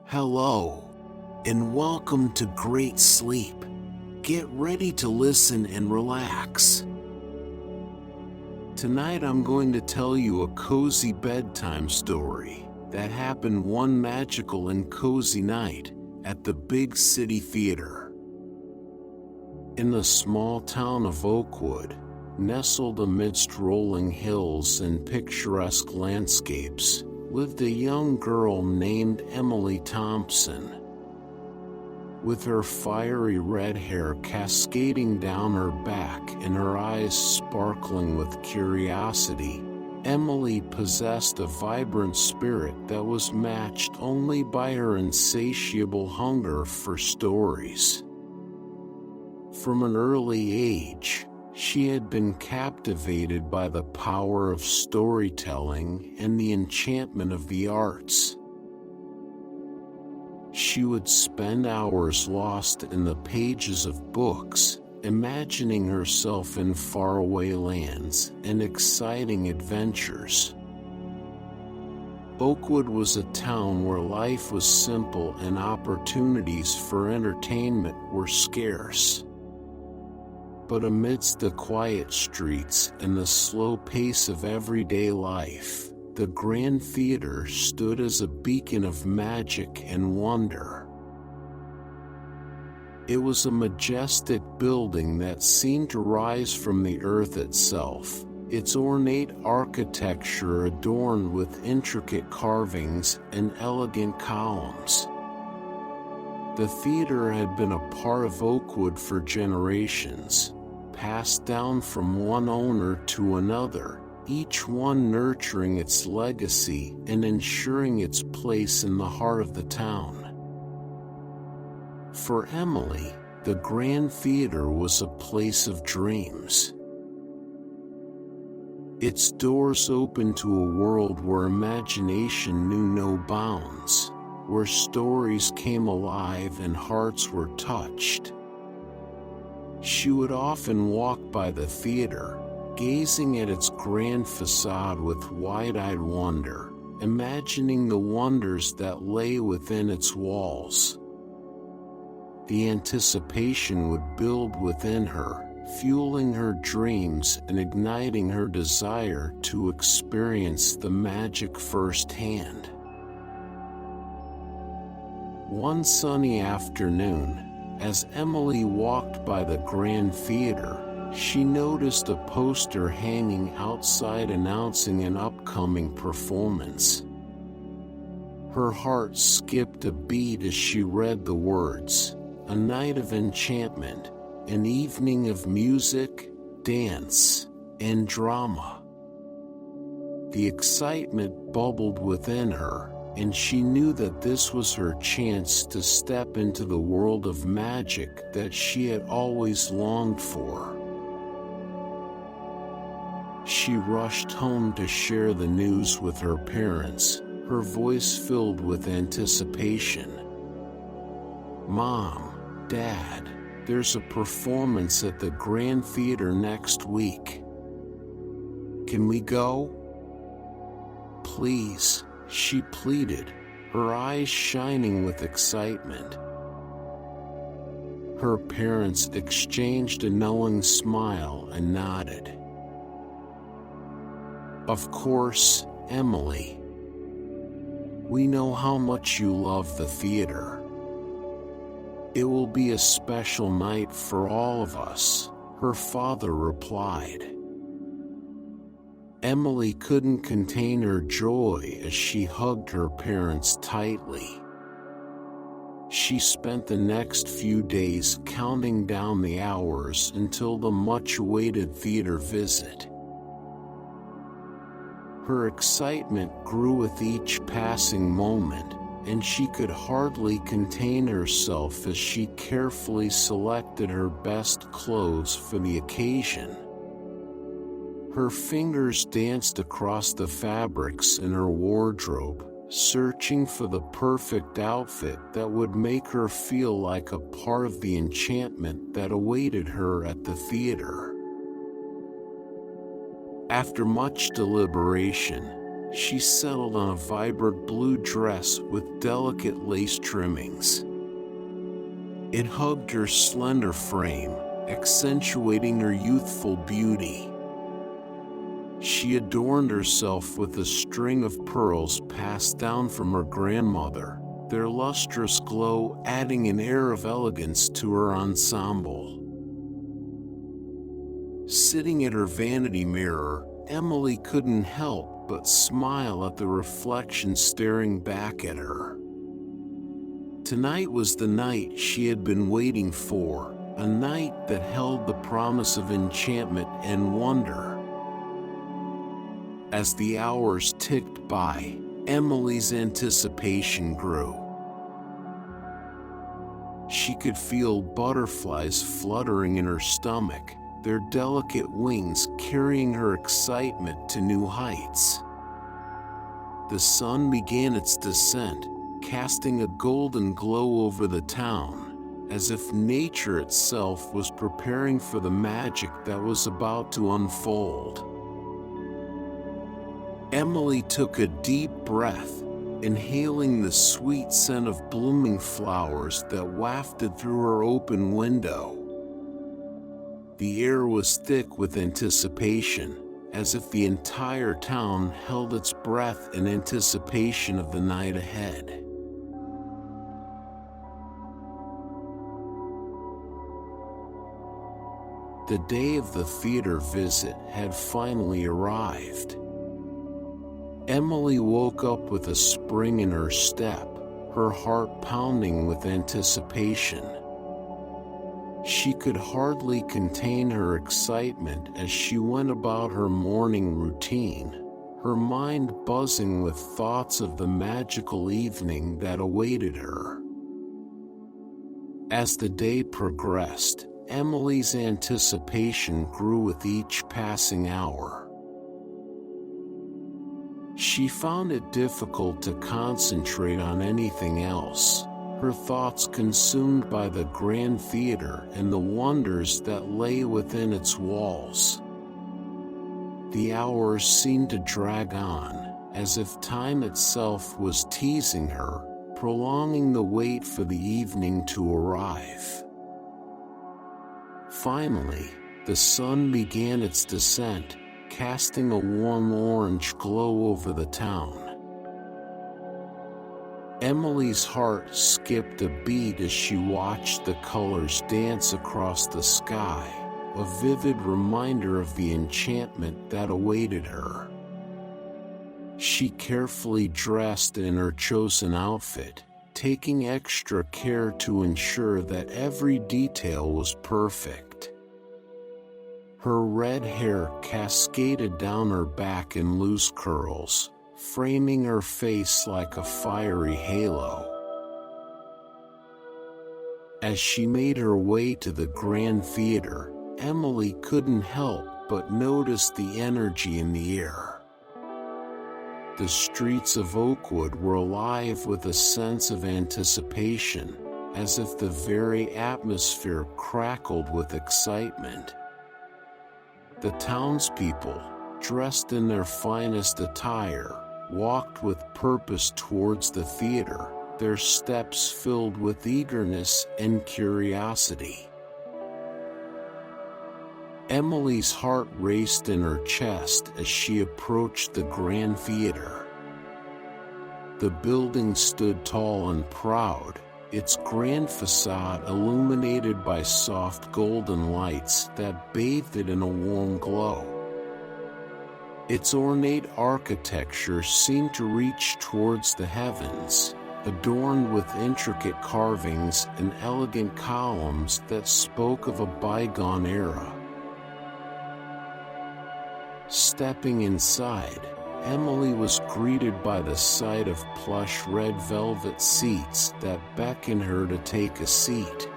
Hello, and welcome to Great Sleep. Get ready to listen and relax. Tonight I'm going to tell you a cozy bedtime story that happened one magical and cozy night at the big city theater. In the small town of Oakwood, nestled amidst rolling hills and picturesque landscapes, lived a young girl named Emily Thompson. With her fiery red hair cascading down her back and her eyes sparkling with curiosity, Emily possessed a vibrant spirit that was matched only by her insatiable hunger for stories. From an early age, she had been captivated by the power of storytelling and the enchantment of the arts. She would spend hours lost in the pages of books, imagining herself in faraway lands and exciting adventures. Oakwood was a town where life was simple and opportunities for entertainment were scarce. But amidst the quiet streets and the slow pace of everyday life, the Grand Theater stood as a beacon of magic and wonder. It was a majestic building that seemed to rise from the earth itself, its ornate architecture adorned with intricate carvings and elegant columns. The theater had been a part of Oakwood for generations, passed down from one owner to another, each one nurturing its legacy and ensuring its place in the heart of the town. For Emily, the Grand Theater was a place of dreams. Its doors opened to a world where imagination knew no bounds, where stories came alive and hearts were touched. She would often walk by the theater, gazing at its grand facade with wide-eyed wonder, imagining the wonders that lay within its walls. The anticipation would build within her, fueling her dreams and igniting her desire to experience the magic firsthand. One sunny afternoon, as Emily walked by the Grand Theater, she noticed a poster hanging outside announcing an upcoming performance. Her heart skipped a beat as she read the words, "A night of enchantment, an evening of music, dance, and drama." The excitement bubbled within her, and she knew that this was her chance to step into the world of magic that she had always longed for. She rushed home to share the news with her parents, her voice filled with anticipation. "Mom, Dad, there's a performance at the Grand Theater next week. Can we go? Please," she pleaded, her eyes shining with excitement. Her parents exchanged a knowing smile and nodded. "Of course, Emily. We know how much you love the theater. It will be a special night for all of us," her father replied. Emily couldn't contain her joy as she hugged her parents tightly. She spent the next few days counting down the hours until the much-awaited theater visit. Her excitement grew with each passing moment, and she could hardly contain herself as she carefully selected her best clothes for the occasion. Her fingers danced across the fabrics in her wardrobe, searching for the perfect outfit that would make her feel like a part of the enchantment that awaited her at the theater. After much deliberation, She settled on a vibrant blue dress with delicate lace trimmings. It hugged her slender frame, accentuating her youthful beauty. She adorned herself with a string of pearls passed down from her grandmother, their lustrous glow adding an air of elegance to her ensemble. Sitting at her vanity mirror, Emily couldn't help but smile at the reflection staring back at her. Tonight was the night she had been waiting for, a night that held the promise of enchantment and wonder. As the hours ticked by, Emily's anticipation grew. She could feel butterflies fluttering in her stomach, their delicate wings carrying her excitement to new heights. The sun began its descent, casting a golden glow over the town, as if nature itself was preparing for the magic that was about to unfold. Emily took a deep breath, inhaling the sweet scent of blooming flowers that wafted through her open window. The air was thick with anticipation, as if the entire town held its breath in anticipation of the night ahead. The day of the theater visit had finally arrived. Emily woke up with a spring in her step, her heart pounding with anticipation. She could hardly contain her excitement as she went about her morning routine, her mind buzzing with thoughts of the magical evening that awaited her. As the day progressed, Emily's anticipation grew with each passing hour. She found it difficult to concentrate on anything else, her thoughts consumed by the grand theater and the wonders that lay within its walls. The hours seemed to drag on, as if time itself was teasing her, prolonging the wait for the evening to arrive. Finally, the sun began its descent, casting a warm orange glow over the town. Emily's heart skipped a beat as she watched the colors dance across the sky, a vivid reminder of the enchantment that awaited her. She carefully dressed in her chosen outfit, taking extra care to ensure that every detail was perfect. Her red hair cascaded down her back in loose curls, framing her face like a fiery halo. As she made her way to the grand theater, Emily couldn't help but notice the energy in the air. The streets of Oakwood were alive with a sense of anticipation, as if the very atmosphere crackled with excitement. The townspeople, dressed in their finest attire, walked with purpose towards the theater, their steps filled with eagerness and curiosity. Emily's heart raced in her chest as she approached the grand theater. The building stood tall and proud, its grand facade illuminated by soft golden lights that bathed it in a warm glow. Its ornate architecture seemed to reach towards the heavens, adorned with intricate carvings and elegant columns that spoke of a bygone era. Stepping inside, Emily was greeted by the sight of plush red velvet seats that beckoned her to take a seat.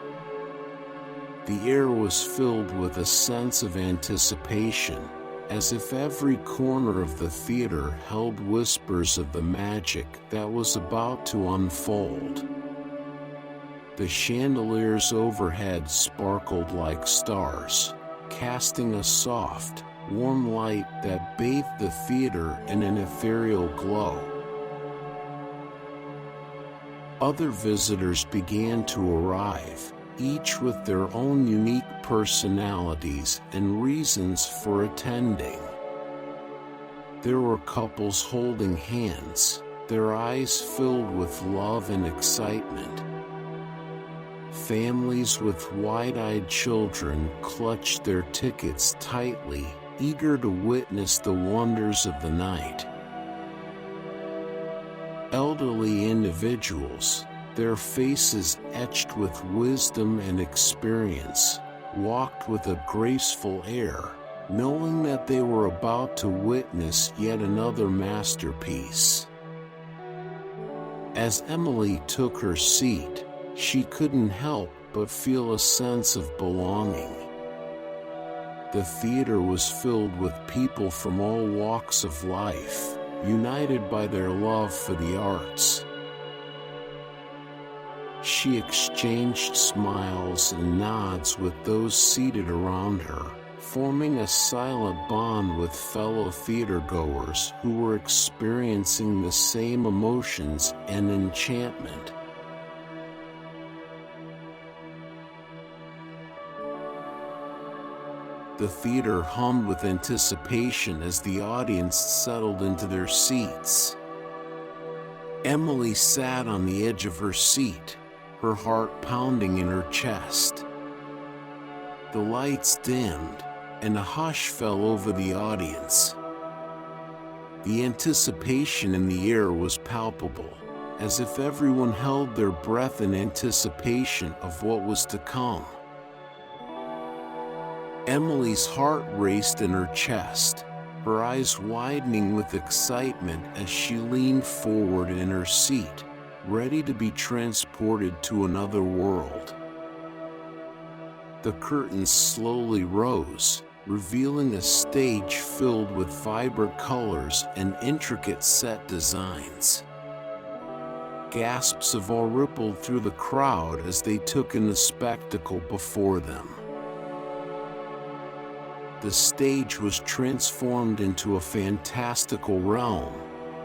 The air was filled with a sense of anticipation, as if every corner of the theater held whispers of the magic that was about to unfold. The chandeliers overhead sparkled like stars, casting a soft, warm light that bathed the theater in an ethereal glow. Other visitors began to arrive, each with their own unique personalities and reasons for attending. There were couples holding hands, their eyes filled with love and excitement. Families with wide-eyed children clutched their tickets tightly, eager to witness the wonders of the night. Elderly individuals, their faces etched with wisdom and experience, walked with a graceful air, knowing that they were about to witness yet another masterpiece. As Emily took her seat, she couldn't help but feel a sense of belonging. The theater was filled with people from all walks of life, united by their love for the arts. She exchanged smiles and nods with those seated around her, forming a silent bond with fellow theatergoers who were experiencing the same emotions and enchantment. The theater hummed with anticipation as the audience settled into their seats. Emily sat on the edge of her seat, her heart pounding in her chest. The lights dimmed, and a hush fell over the audience. The anticipation in the air was palpable, as if everyone held their breath in anticipation of what was to come. Emily's heart raced in her chest, her eyes widening with excitement as she leaned forward in her seat, ready to be transported to another world. The curtains slowly rose, revealing a stage filled with vibrant colors and intricate set designs. Gasps of awe rippled through the crowd as they took in the spectacle before them. The stage was transformed into a fantastical realm,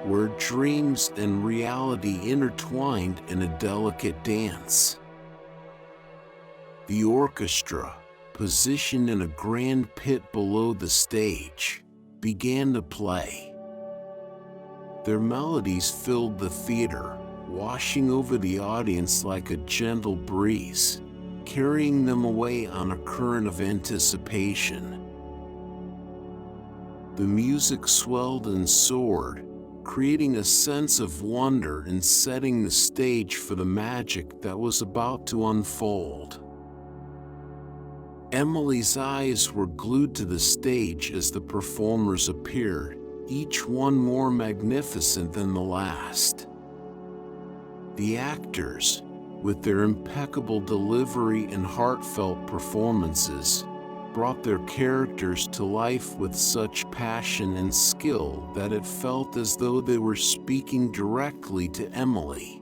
where dreams and reality intertwined in a delicate dance. The orchestra, positioned in a grand pit below the stage, began to play. Their melodies filled the theater, washing over the audience like a gentle breeze, carrying them away on a current of anticipation. The music swelled and soared, creating a sense of wonder and setting the stage for the magic that was about to unfold. Emily's eyes were glued to the stage as the performers appeared, each one more magnificent than the last. The actors, with their impeccable delivery and heartfelt performances, brought their characters to life with such passion and skill that it felt as though they were speaking directly to Emily.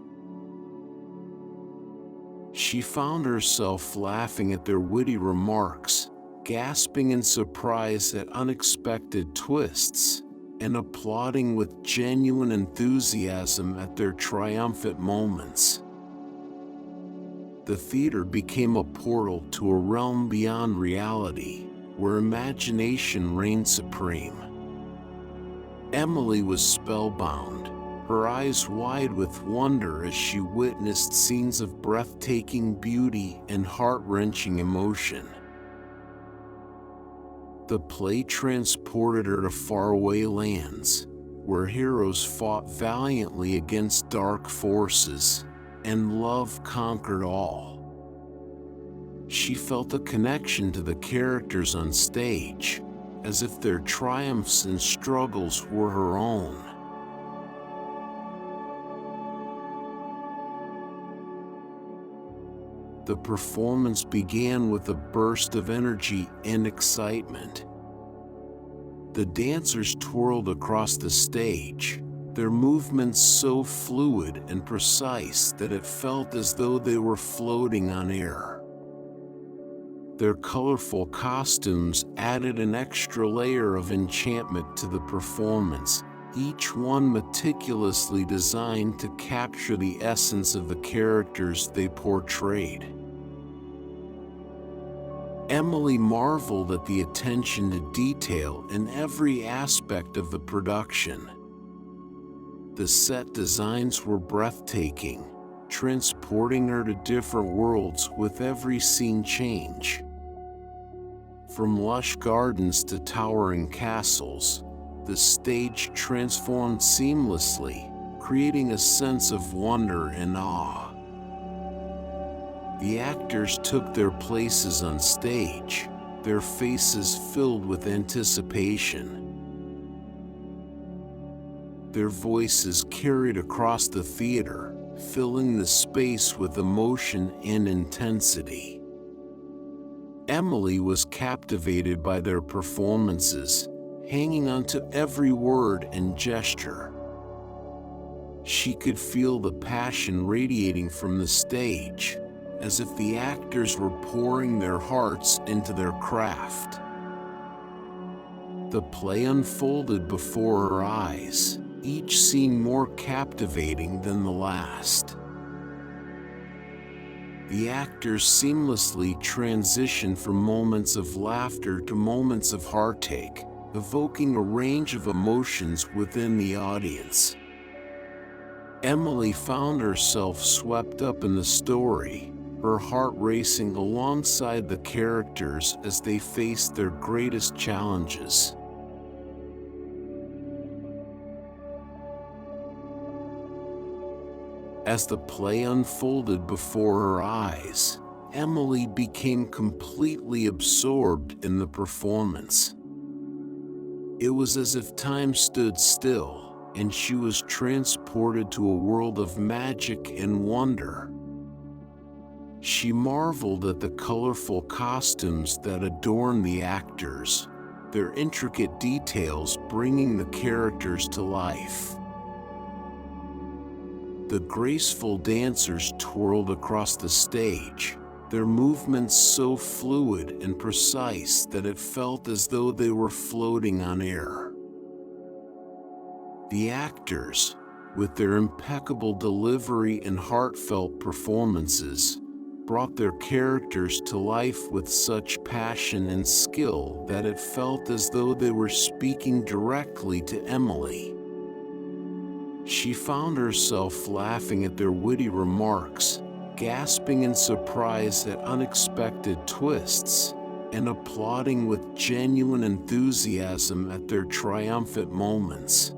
She found herself laughing at their witty remarks, gasping in surprise at unexpected twists, and applauding with genuine enthusiasm at their triumphant moments. The theater became a portal to a realm beyond reality, where imagination reigned supreme. Emily was spellbound, her eyes wide with wonder as she witnessed scenes of breathtaking beauty and heart-wrenching emotion. The play transported her to faraway lands, where heroes fought valiantly against dark forces, and love conquered all. She felt a connection to the characters on stage, as if their triumphs and struggles were her own. The performance began with a burst of energy and excitement. The dancers twirled across the stage, their movements so fluid and precise that it felt as though they were floating on air. Their colorful costumes added an extra layer of enchantment to the performance, each one meticulously designed to capture the essence of the characters they portrayed. Emily marveled at the attention to detail in every aspect of the production. The set designs were breathtaking, transporting her to different worlds with every scene change. From lush gardens to towering castles, the stage transformed seamlessly, creating a sense of wonder and awe. The actors took their places on stage, their faces filled with anticipation. Their voices carried across the theater, filling the space with emotion and intensity. Emily was captivated by their performances, hanging on to every word and gesture. She could feel the passion radiating from the stage, as if the actors were pouring their hearts into their craft. The play unfolded before her eyes, each scene more captivating than the last. The actors seamlessly transitioned from moments of laughter to moments of heartache, evoking a range of emotions within the audience. Emily found herself swept up in the story, her heart racing alongside the characters as they faced their greatest challenges. As the play unfolded before her eyes, Emily became completely absorbed in the performance. It was as if time stood still, and she was transported to a world of magic and wonder. She marveled at the colorful costumes that adorned the actors, their intricate details bringing the characters to life. The graceful dancers twirled across the stage, their movements so fluid and precise that it felt as though they were floating on air. The actors, with their impeccable delivery and heartfelt performances, brought their characters to life with such passion and skill that it felt as though they were speaking directly to Emily. She found herself laughing at their witty remarks, gasping in surprise at unexpected twists, and applauding with genuine enthusiasm at their triumphant moments.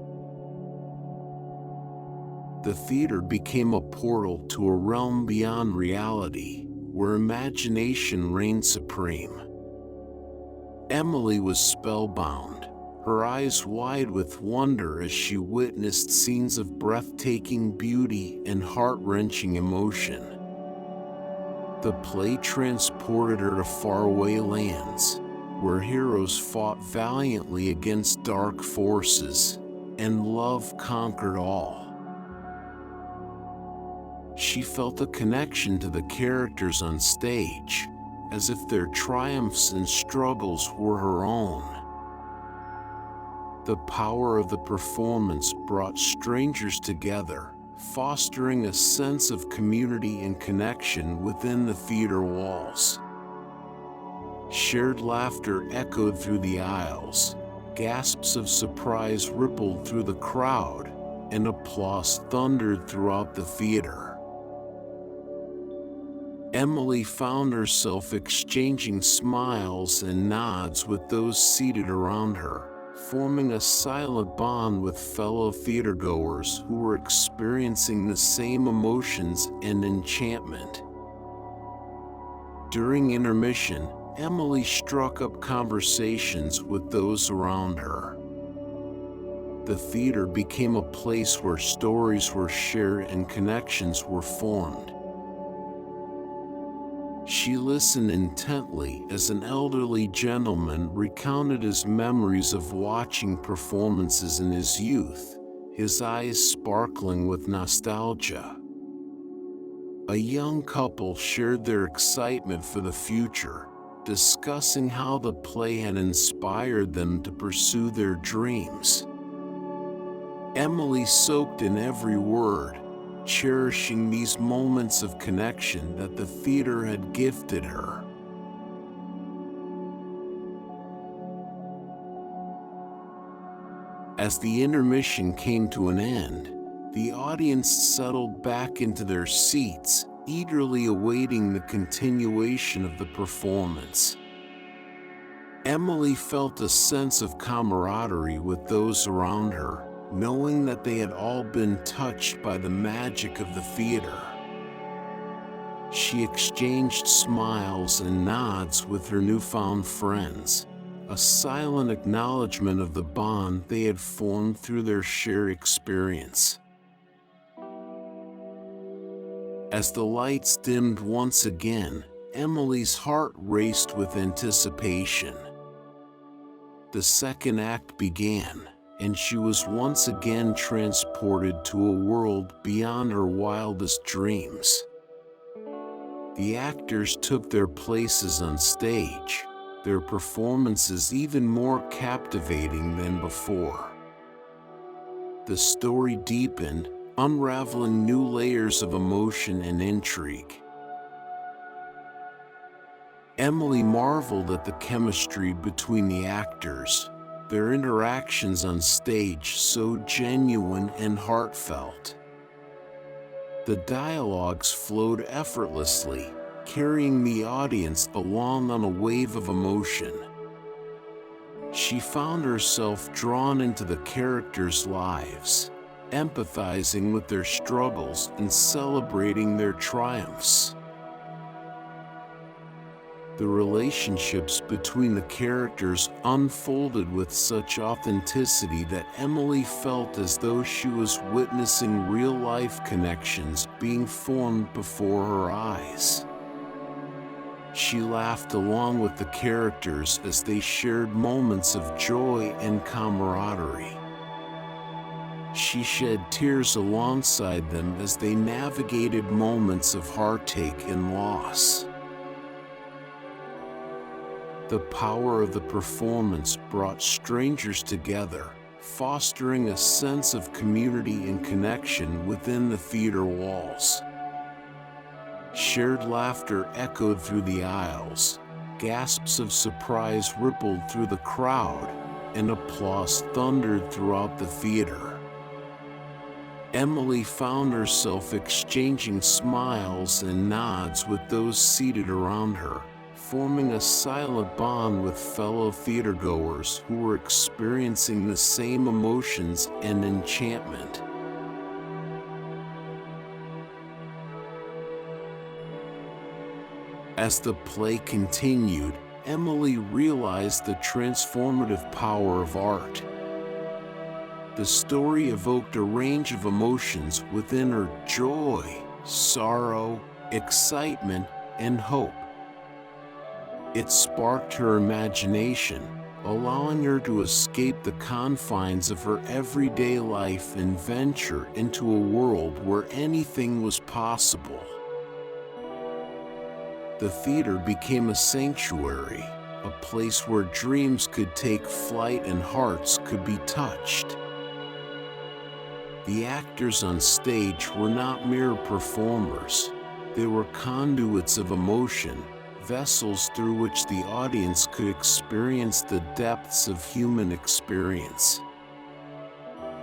The theater became a portal to a realm beyond reality, where imagination reigned supreme. Emily was spellbound, her eyes wide with wonder as she witnessed scenes of breathtaking beauty and heart-wrenching emotion. The play transported her to faraway lands, where heroes fought valiantly against dark forces, and love conquered all. She felt a connection to the characters on stage, as if their triumphs and struggles were her own. The power of the performance brought strangers together, fostering a sense of community and connection within the theater walls. Shared laughter echoed through the aisles, gasps of surprise rippled through the crowd, and applause thundered throughout the theater. Emily found herself exchanging smiles and nods with those seated around her, forming a silent bond with fellow theatergoers who were experiencing the same emotions and enchantment. During intermission, Emily struck up conversations with those around her. The theater became a place where stories were shared and connections were formed. She listened intently as an elderly gentleman recounted his memories of watching performances in his youth, his eyes sparkling with nostalgia. A young couple shared their excitement for the future, discussing how the play had inspired them to pursue their dreams. Emily soaked in every word, cherishing these moments of connection that the theater had gifted her. As the intermission came to an end, the audience settled back into their seats, eagerly awaiting the continuation of the performance. Emily felt a sense of camaraderie with those around her, knowing that they had all been touched by the magic of the theater. She exchanged smiles and nods with her newfound friends, a silent acknowledgement of the bond they had formed through their shared experience. As the lights dimmed once again, Emily's heart raced with anticipation. The second act began, and she was once again transported to a world beyond her wildest dreams. The actors took their places on stage, their performances even more captivating than before. The story deepened, unraveling new layers of emotion and intrigue. Emily marveled at the chemistry between the actors, their interactions on stage so genuine and heartfelt. The dialogues flowed effortlessly, carrying the audience along on a wave of emotion. She found herself drawn into the characters' lives, empathizing with their struggles and celebrating their triumphs. The relationships between the characters unfolded with such authenticity that Emily felt as though she was witnessing real-life connections being formed before her eyes. She laughed along with the characters as they shared moments of joy and camaraderie. She shed tears alongside them as they navigated moments of heartache and loss. The power of the performance brought strangers together, fostering a sense of community and connection within the theater walls. Shared laughter echoed through the aisles, gasps of surprise rippled through the crowd, and applause thundered throughout the theater. Emily found herself exchanging smiles and nods with those seated around her, forming a silent bond with fellow theatergoers who were experiencing the same emotions and enchantment. As the play continued, Emily realized the transformative power of art. The story evoked a range of emotions within her: joy, sorrow, excitement, and hope. It sparked her imagination, allowing her to escape the confines of her everyday life and venture into a world where anything was possible. The theater became a sanctuary, a place where dreams could take flight and hearts could be touched. The actors on stage were not mere performers. They were conduits of emotion, vessels through which the audience could experience the depths of human experience.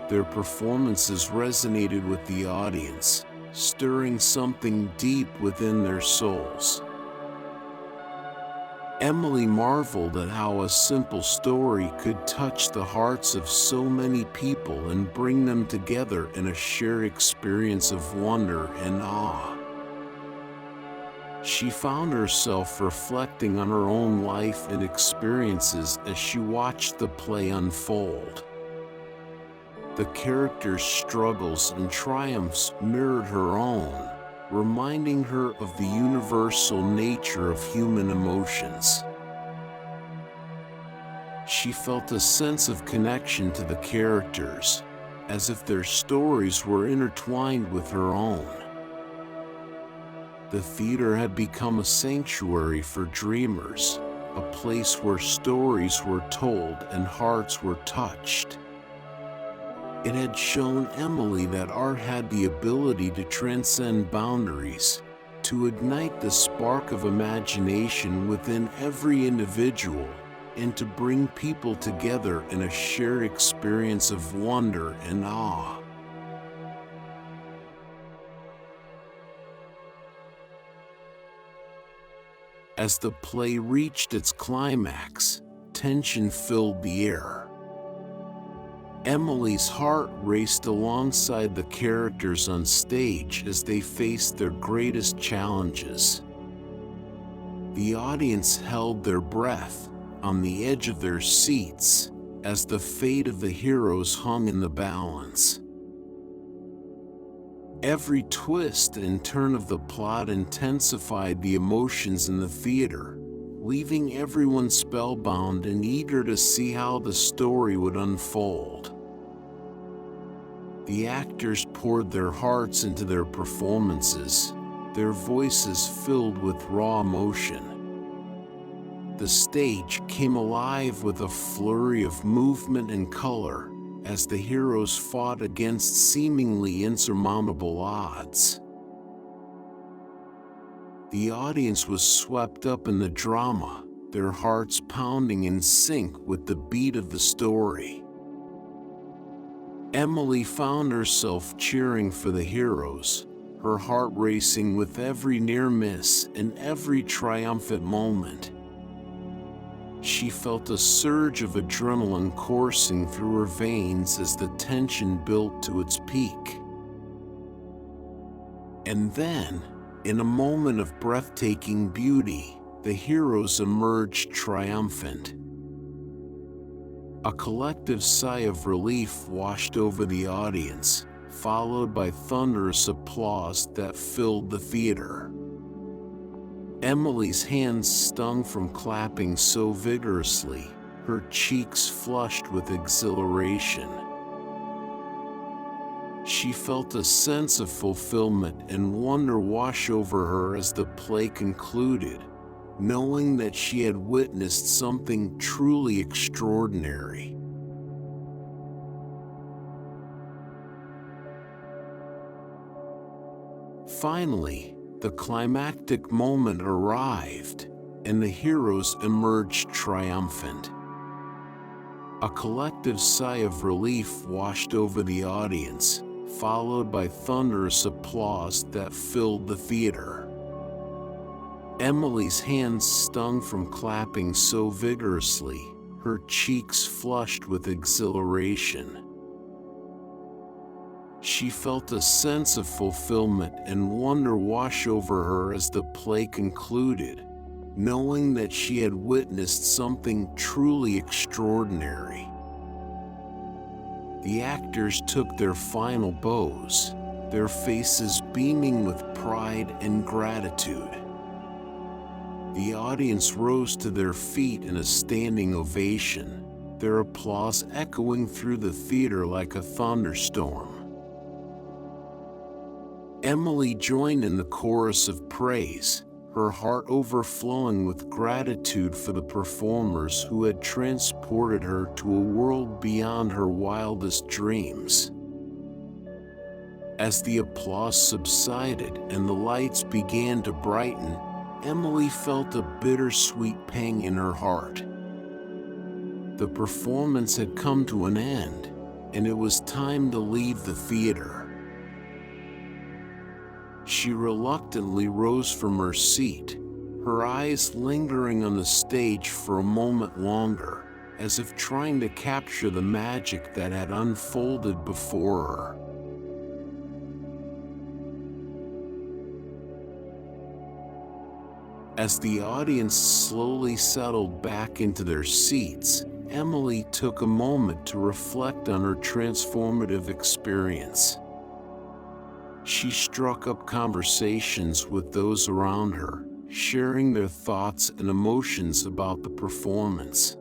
Their performances resonated with the audience, stirring something deep within their souls. Emily marveled at how a simple story could touch the hearts of so many people and bring them together in a shared experience of wonder and awe. She found herself reflecting on her own life and experiences as she watched the play unfold. The characters' struggles and triumphs mirrored her own, reminding her of the universal nature of human emotions. She felt a sense of connection to the characters, as if their stories were intertwined with her own. The theater had become a sanctuary for dreamers, a place where stories were told and hearts were touched. It had shown Emily that art had the ability to transcend boundaries, to ignite the spark of imagination within every individual, and to bring people together in a shared experience of wonder and awe. As the play reached its climax, tension filled the air. Emily's heart raced alongside the characters on stage as they faced their greatest challenges. The audience held their breath, on the edge of their seats, as the fate of the heroes hung in the balance. Every twist and turn of the plot intensified the emotions in the theater, leaving everyone spellbound and eager to see how the story would unfold. The actors poured their hearts into their performances, their voices filled with raw emotion. The stage came alive with a flurry of movement and color as the heroes fought against seemingly insurmountable odds. The audience was swept up in the drama, their hearts pounding in sync with the beat of the story. Emily found herself cheering for the heroes, her heart racing with every near miss and every triumphant moment. She felt a surge of adrenaline coursing through her veins as the tension built to its peak. And then, in a moment of breathtaking beauty, the heroes emerged triumphant. A collective sigh of relief washed over the audience, followed by thunderous applause that filled the theater. Emily's hands stung from clapping so vigorously, her cheeks flushed with exhilaration. She felt a sense of fulfillment and wonder wash over her as the play concluded, knowing that she had witnessed something truly extraordinary. Finally, the climactic moment arrived, and the heroes emerged triumphant. A collective sigh of relief washed over the audience, followed by thunderous applause that filled the theater. Emily's hands stung from clapping so vigorously, her cheeks flushed with exhilaration. She felt a sense of fulfillment and wonder wash over her as the play concluded, knowing that she had witnessed something truly extraordinary. The actors took their final bows, their faces beaming with pride and gratitude. The audience rose to their feet in a standing ovation, their applause echoing through the theater like a thunderstorm. Emily joined in the chorus of praise, her heart overflowing with gratitude for the performers who had transported her to a world beyond her wildest dreams. As the applause subsided and the lights began to brighten, Emily felt a bittersweet pang in her heart. The performance had come to an end, and it was time to leave the theater. She reluctantly rose from her seat, her eyes lingering on the stage for a moment longer, as if trying to capture the magic that had unfolded before her. As the audience slowly settled back into their seats, Emily took a moment to reflect on her transformative experience. She struck up conversations with those around her, sharing their thoughts and emotions about the performance.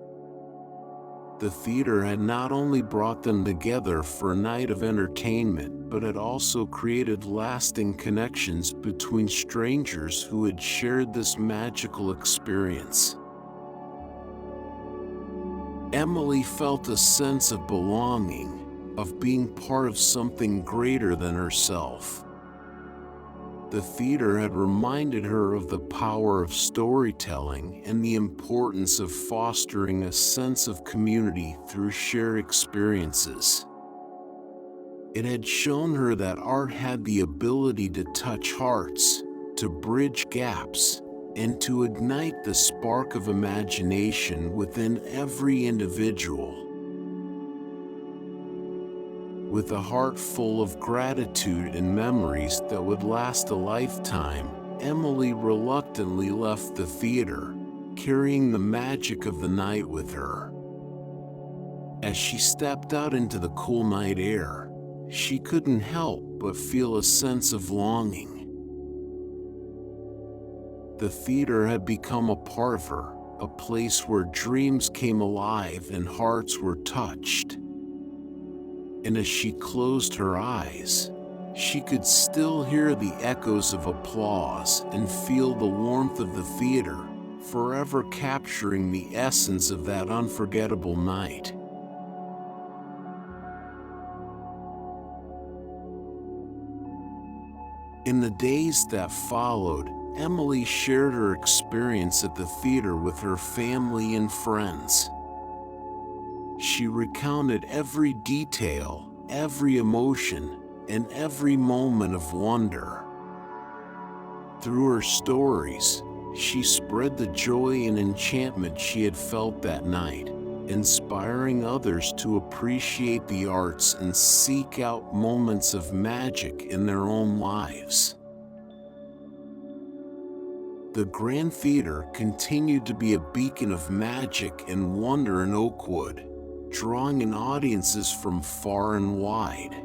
The theater had not only brought them together for a night of entertainment, but had also created lasting connections between strangers who had shared this magical experience. Emily felt a sense of belonging, of being part of something greater than herself. The theater had reminded her of the power of storytelling and the importance of fostering a sense of community through shared experiences. It had shown her that art had the ability to touch hearts, to bridge gaps, and to ignite the spark of imagination within every individual. With a heart full of gratitude and memories that would last a lifetime, Emily reluctantly left the theater, carrying the magic of the night with her. As she stepped out into the cool night air, she couldn't help but feel a sense of longing. The theater had become a part of her, a place where dreams came alive and hearts were touched. And as she closed her eyes, she could still hear the echoes of applause and feel the warmth of the theater, forever capturing the essence of that unforgettable night. In the days that followed, Emily shared her experience at the theater with her family and friends. She recounted every detail, every emotion, and every moment of wonder. Through her stories, she spread the joy and enchantment she had felt that night, inspiring others to appreciate the arts and seek out moments of magic in their own lives. The Grand Theater continued to be a beacon of magic and wonder in Oakwood, drawing in audiences from far and wide.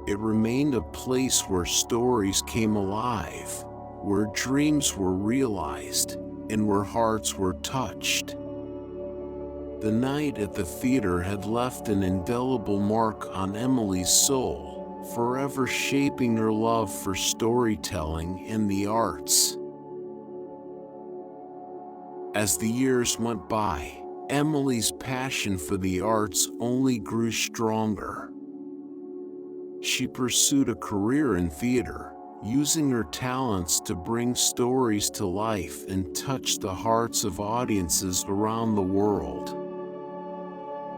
It remained a place where stories came alive, where dreams were realized, and where hearts were touched. The night at the theater had left an indelible mark on Emily's soul, forever shaping her love for storytelling and the arts. As the years went by, Emily's passion for the arts only grew stronger. She pursued a career in theater, using her talents to bring stories to life and touch the hearts of audiences around the world.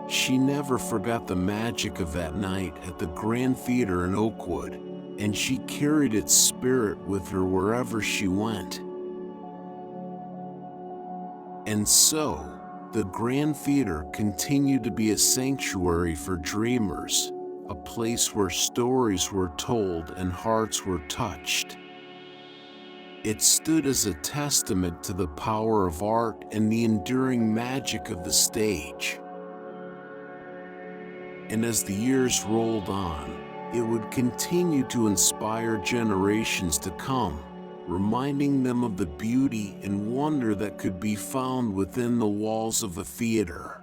She never forgot the magic of that night at the Grand Theater in Oakwood, and she carried its spirit with her wherever she went. And so, the Grand Theater continued to be a sanctuary for dreamers, a place where stories were told and hearts were touched. It stood as a testament to the power of art and the enduring magic of the stage. And as the years rolled on, it would continue to inspire generations to come, reminding them of the beauty and wonder that could be found within the walls of a theater.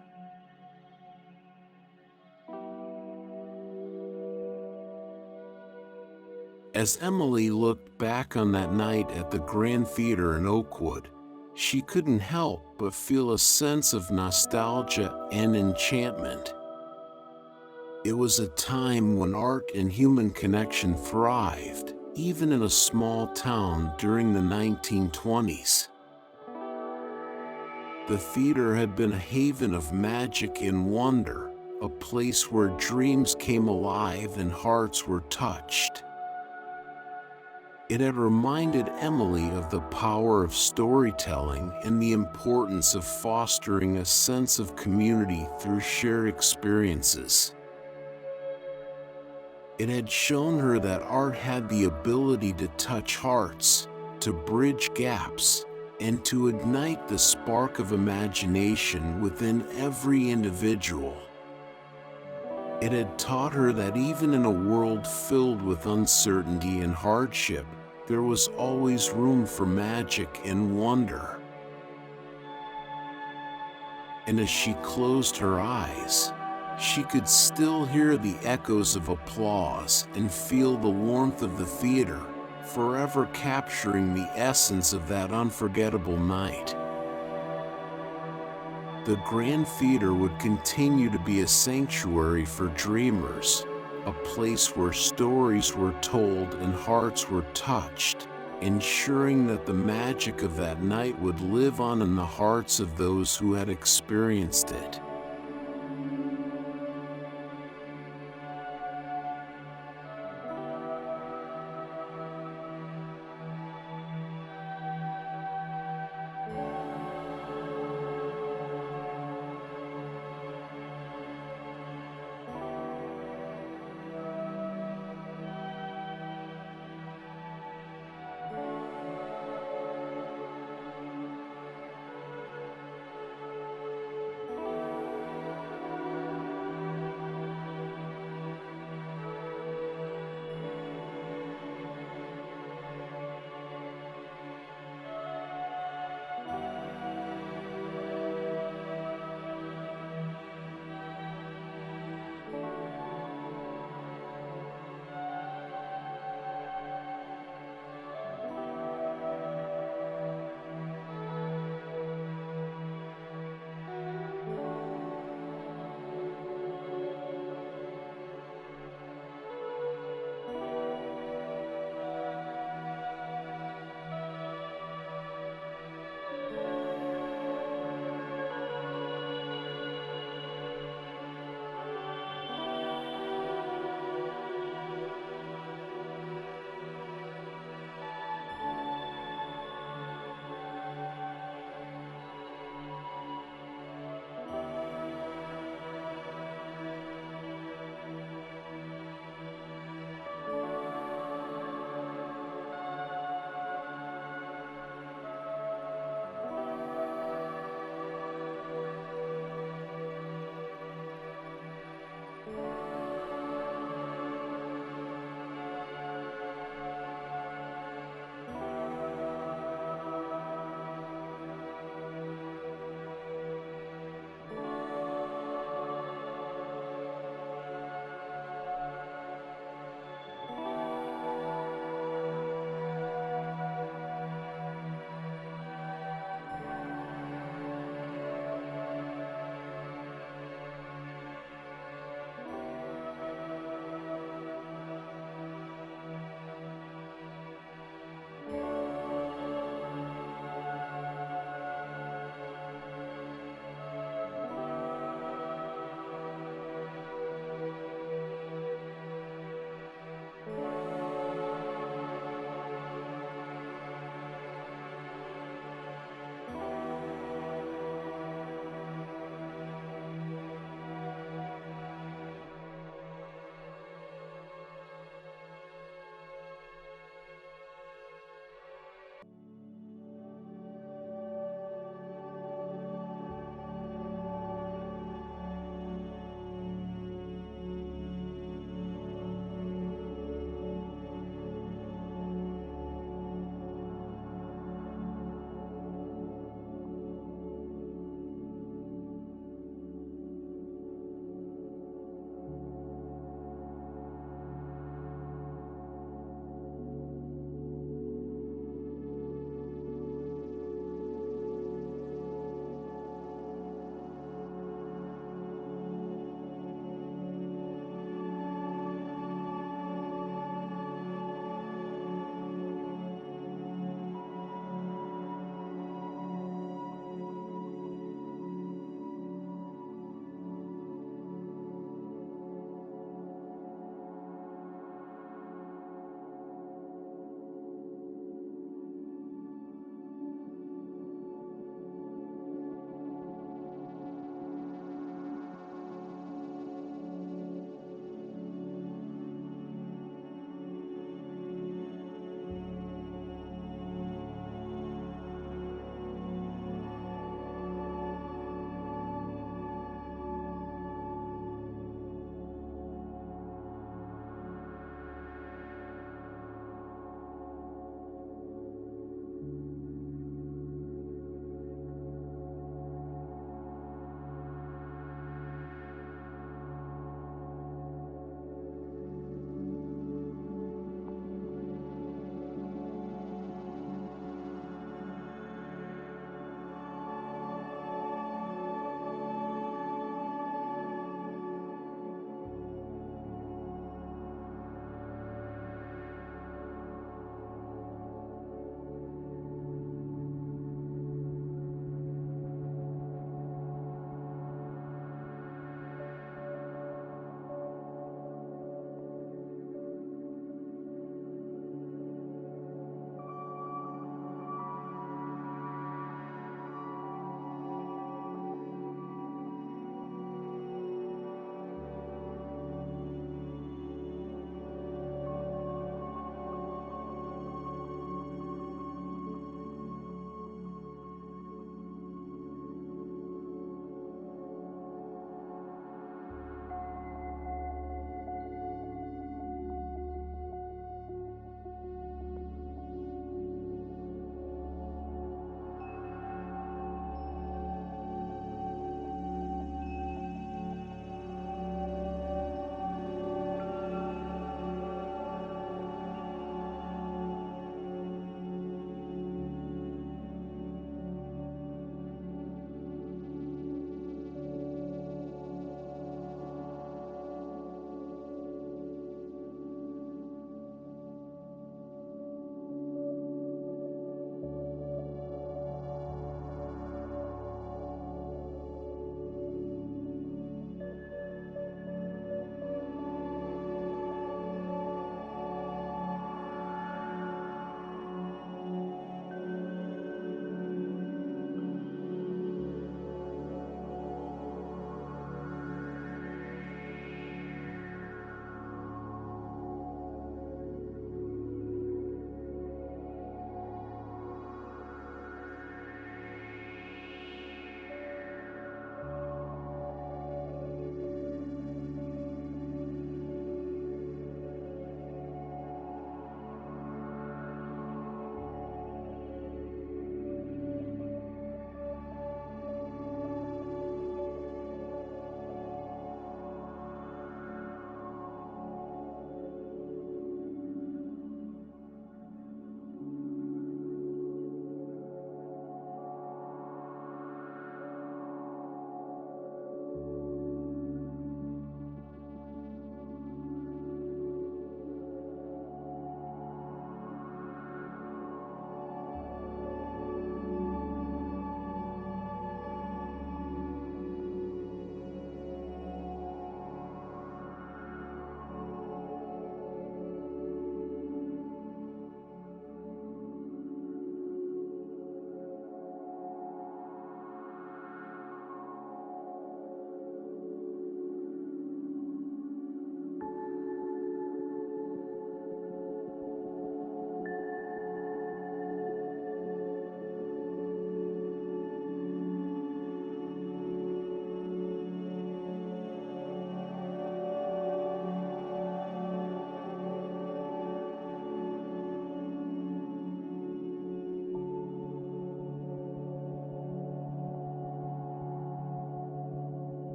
As Emily looked back on that night at the Grand Theater in Oakwood, she couldn't help but feel a sense of nostalgia and enchantment. It was a time when art and human connection thrived, even in a small town during the 1920s. The theater had been a haven of magic and wonder, a place where dreams came alive and hearts were touched. It had reminded Emily of the power of storytelling and the importance of fostering a sense of community through shared experiences. It had shown her that art had the ability to touch hearts, to bridge gaps, and to ignite the spark of imagination within every individual. It had taught her that even in a world filled with uncertainty and hardship, there was always room for magic and wonder. And as she closed her eyes, she could still hear the echoes of applause and feel the warmth of the theater, forever capturing the essence of that unforgettable night. the Grand Theater would continue to be a sanctuary for dreamers, a place where stories were told and hearts were touched, ensuring that the magic of that night would live on in the hearts of those who had experienced it.